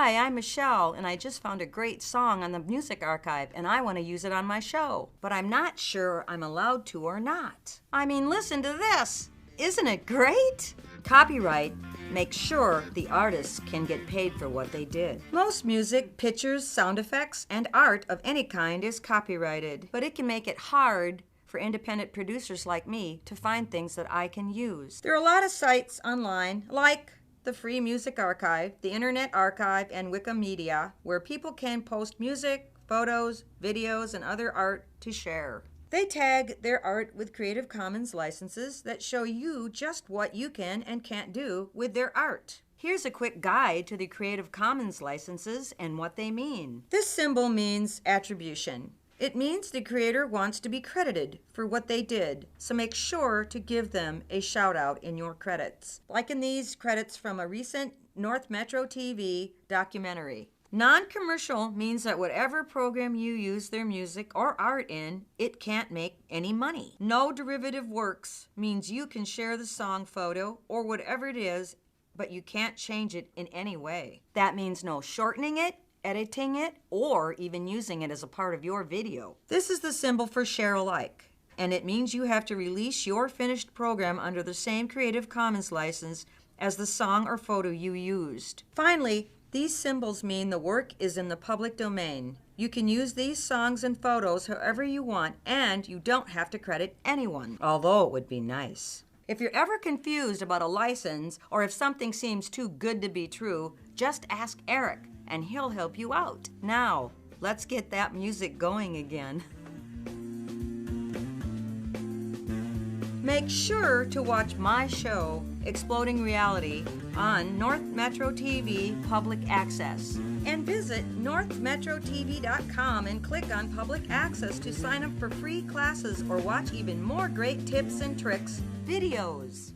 Hi, I'm Michelle, and I just found a great song on the Music Archive, and I want to use it on my show. But I'm not sure I'm allowed to or not. I mean, listen to this. Isn't it great? Copyright makes sure the artists can get paid for what they did. Most music, pictures, sound effects, and art of any kind is copyrighted, but it can make it hard for independent producers like me to find things that I can use. There are a lot of sites online, like the Free Music Archive, the Internet Archive, and Wikimedia, where people can post music, photos, videos, and other art to share. They tag their art with Creative Commons licenses that show you just what you can and can't do with their art. Here's a quick guide to the Creative Commons licenses and what they mean. This symbol means attribution. It means the creator wants to be credited for what they did, so make sure to give them a shout out in your credits. Like in these credits from a recent North Metro TV documentary. Non-commercial means that whatever program you use their music or art in, it can't make any money. No derivative works means you can share the song, photo, or whatever it is, but you can't change it in any way. That means no shortening it, editing it, or even using it as a part of your video. This is the symbol for share alike, and it means you have to release your finished program under the same Creative Commons license as the song or photo you used. Finally, these symbols mean the work is in the public domain. You can use these songs and photos however you want, and you don't have to credit anyone, although it would be nice. If you're ever confused about a license, or if something seems too good to be true, just ask Eric, and he'll help you out. Now, let's get that music going again. Make sure to watch my show, Exploding Reality, on North Metro TV Public Access. And visit northmetrotv.com and click on Public Access to sign up for free classes or watch even more great tips and tricks videos.